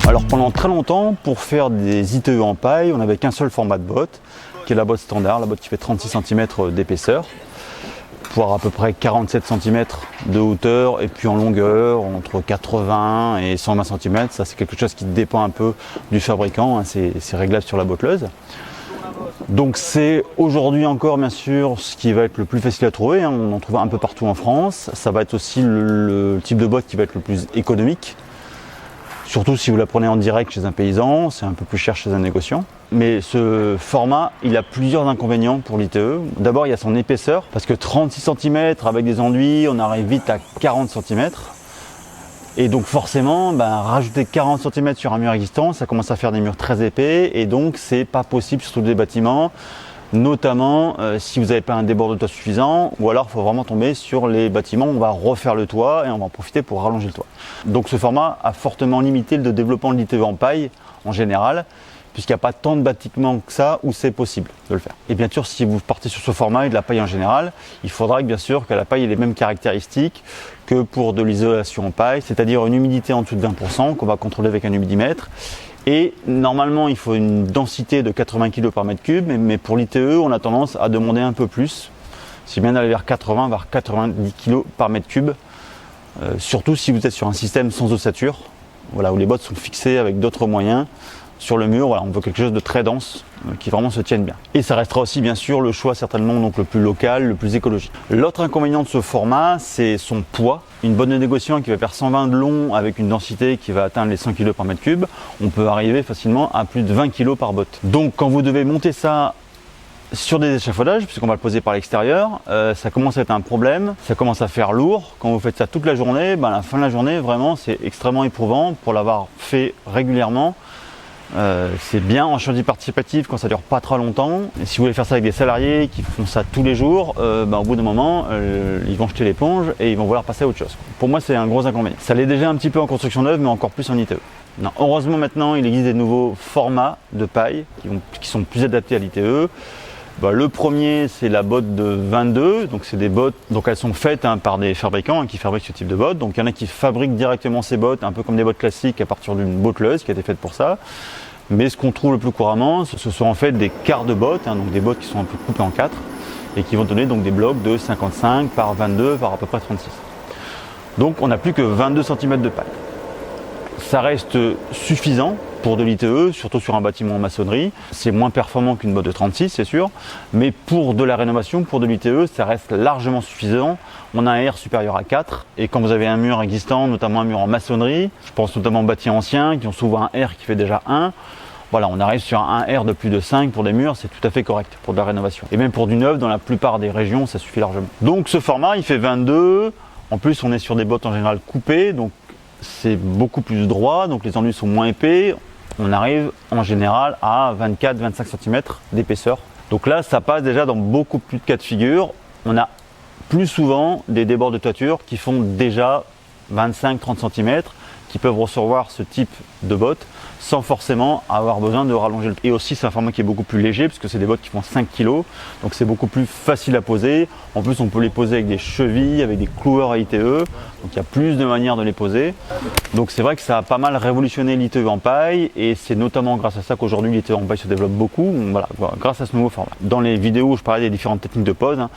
Alors pendant très longtemps, pour faire des ITE en paille, on n'avait qu'un seul format de botte, qui est la botte standard, la botte qui fait 36 cm d'épaisseur, pour à peu près 47 cm de hauteur, et puis en longueur, entre 80 et 120 cm. Ça, c'est quelque chose qui dépend un peu du fabricant, hein, c'est réglable sur la botteleuse. Donc c'est aujourd'hui encore bien sûr ce qui va être le plus facile à trouver, hein. On en trouve un peu partout en France. Ça va être aussi le type de botte qui va être le plus économique. Surtout si vous la prenez en direct chez un paysan, c'est un peu plus cher chez un négociant. Mais ce format, il a plusieurs inconvénients pour l'ITE. D'abord, il y a son épaisseur, parce que 36 cm avec des enduits, on arrive vite à 40 cm. Et donc forcément, rajouter 40 cm sur un mur existant, ça commence à faire des murs très épais, et donc c'est pas possible sur tous les bâtiments, notamment si vous n'avez pas un débord de toit suffisant, ou alors il faut vraiment tomber sur les bâtiments où on va refaire le toit et on va en profiter pour rallonger le toit. Donc ce format a fortement limité le développement de l'ITE en paille en général, puisqu'il n'y a pas tant de bâtiments que ça où c'est possible de le faire. Et bien sûr, si vous partez sur ce format et de la paille en général, il faudra que bien sûr que la paille ait les mêmes caractéristiques que pour de l'isolation en paille, c'est-à-dire une humidité en dessous de 20% qu'on va contrôler avec un humidimètre. Et normalement, il faut une densité de 80 kg par mètre cube, mais pour l'ITE, on a tendance à demander un peu plus, si bien d'aller vers 80, voire 90 kg par mètre cube, surtout si vous êtes sur un système sans ossature, voilà, où les bottes sont fixées avec d'autres moyens sur le mur. Voilà, on veut quelque chose de très dense qui vraiment se tienne bien. Et ça restera aussi bien sûr le choix certainement donc le plus local, le plus écologique. L'autre inconvénient de ce format, c'est son poids. Une botte de négociant qui va faire 120 de long avec une densité qui va atteindre les 100 kg par mètre cube, on peut arriver facilement à plus de 20 kg par botte. Donc quand vous devez monter ça sur des échafaudages, puisqu'on va le poser par l'extérieur, ça commence à être un problème, ça commence à faire lourd. Quand vous faites ça toute la journée, à la fin de la journée, vraiment, c'est extrêmement éprouvant. Pour l'avoir fait régulièrement, c'est bien en chantier participatif quand ça dure pas trop longtemps. Et si vous voulez faire ça avec des salariés qui font ça tous les jours, au bout d'un moment, ils vont jeter l'éponge et ils vont vouloir passer à autre chose. Pour moi, c'est un gros inconvénient. Ça l'est déjà un petit peu en construction neuve, mais encore plus en ITE. Non, heureusement, maintenant, il existe des nouveaux formats de paille qui sont plus adaptés à l'ITE. Le premier, c'est la botte de 22, donc c'est des bottes, donc elles sont faites par des fabricants qui fabriquent ce type de bottes. Donc il y en a qui fabriquent directement ces bottes, un peu comme des bottes classiques à partir d'une botteleuse qui a été faite pour ça. Mais ce qu'on trouve le plus couramment, ce sont en fait des quarts de bottes, donc des bottes qui sont un peu coupées en 4 et qui vont donner donc des blocs de 55 par 22 par à peu près 36. Donc on n'a plus que 22 cm de paille. Ça reste suffisant pour de l'ITE, surtout sur un bâtiment en maçonnerie. C'est moins performant qu'une botte de 36, c'est sûr, mais pour de la rénovation, pour de l'ITE, ça reste largement suffisant. On a un R supérieur à 4, et quand vous avez un mur existant, notamment un mur en maçonnerie, je pense notamment aux bâtiments anciens qui ont souvent un R qui fait déjà 1, voilà, on arrive sur un R de plus de 5 pour des murs, c'est tout à fait correct pour de la rénovation. Et même pour du neuf, dans la plupart des régions, ça suffit largement. Donc ce format, il fait 22, en plus on est sur des bottes en général coupées, donc c'est beaucoup plus droit, donc les enduits sont moins épais. On arrive en général à 24-25 cm d'épaisseur. Donc là, ça passe déjà dans beaucoup plus de cas de figure. On a plus souvent des débords de toiture qui font déjà 25-30 cm, qui peuvent recevoir ce type de bottes sans forcément avoir besoin de rallonger le. Et aussi, c'est un format qui est beaucoup plus léger, puisque c'est des bottes qui font 5 kg, donc c'est beaucoup plus facile à poser. En plus, on peut les poser avec des chevilles, avec des cloueurs à ITE, donc il y a plus de manières de les poser. Donc c'est vrai que ça a pas mal révolutionné l'ITE en paille, et c'est notamment grâce à ça qu'aujourd'hui l'ITE en paille se développe beaucoup, voilà, grâce à ce nouveau format. Dans les vidéos où je parlais des différentes techniques de pose,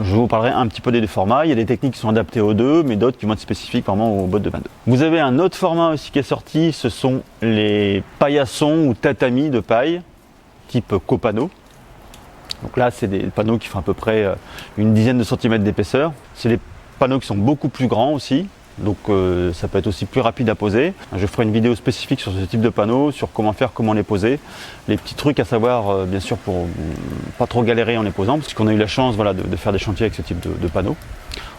je vous parlerai un petit peu des deux formats. Il y a des techniques qui sont adaptées aux deux, mais d'autres qui vont être spécifiques vraiment aux bottes de 22. Vous avez un autre format aussi qui est sorti, ce sont les paillassons ou tatamis de paille, type copano. Donc là, c'est des panneaux qui font à peu près une dizaine de centimètres d'épaisseur. C'est des panneaux qui sont beaucoup plus grands aussi. Donc ça peut être aussi plus rapide à poser. Je ferai une vidéo spécifique sur ce type de panneaux, sur comment faire, comment les poser. Les petits trucs à savoir, bien sûr, pour pas trop galérer en les posant, parce qu'on a eu la chance de faire des chantiers avec ce type de panneaux.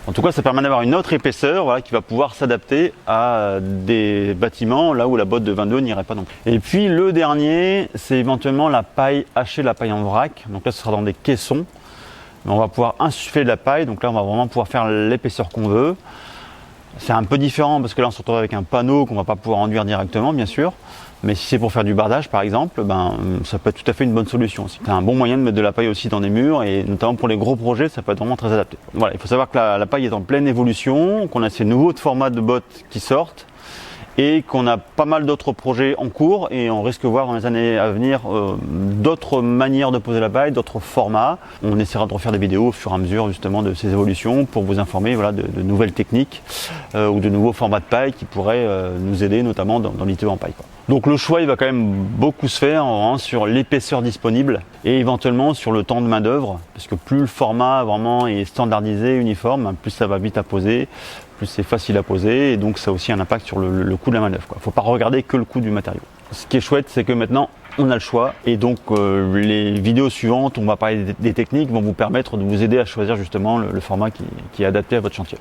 En tout cas, ça permet d'avoir une autre épaisseur qui va pouvoir s'adapter à des bâtiments là où la botte de 22 n'irait pas non plus. Et puis le dernier, c'est éventuellement la paille hachée, la paille en vrac. Donc là, ce sera dans des caissons. Mais on va pouvoir insuffler de la paille. Donc là, on va vraiment pouvoir faire l'épaisseur qu'on veut. C'est un peu différent parce que là on se retrouve avec un panneau qu'on ne va pas pouvoir enduire directement bien sûr. Mais si c'est pour faire du bardage par exemple, ça peut être tout à fait une bonne solution. C'est un bon moyen de mettre de la paille aussi dans des murs et notamment pour les gros projets, ça peut être vraiment très adapté. Voilà, il faut savoir que la paille est en pleine évolution, qu'on a ces nouveaux formats de bottes qui sortent et qu'on a pas mal d'autres projets en cours et on risque de voir dans les années à venir d'autres manières de poser la paille, d'autres formats. On essaiera de refaire des vidéos au fur et à mesure justement de ces évolutions pour vous informer de nouvelles techniques ou de nouveaux formats de paille qui pourraient nous aider notamment dans l'ITE en paille. Donc le choix il va quand même beaucoup se faire sur l'épaisseur disponible et éventuellement sur le temps de main d'œuvre parce que plus le format vraiment est standardisé, uniforme, plus ça va vite à poser, plus c'est facile à poser et donc ça a aussi un impact sur le coût de la main d'œuvre. Il ne faut pas regarder que le coût du matériau. Ce qui est chouette c'est que maintenant on a le choix et donc les vidéos suivantes on va parler des techniques vont vous permettre de vous aider à choisir justement le format qui est adapté à votre chantier.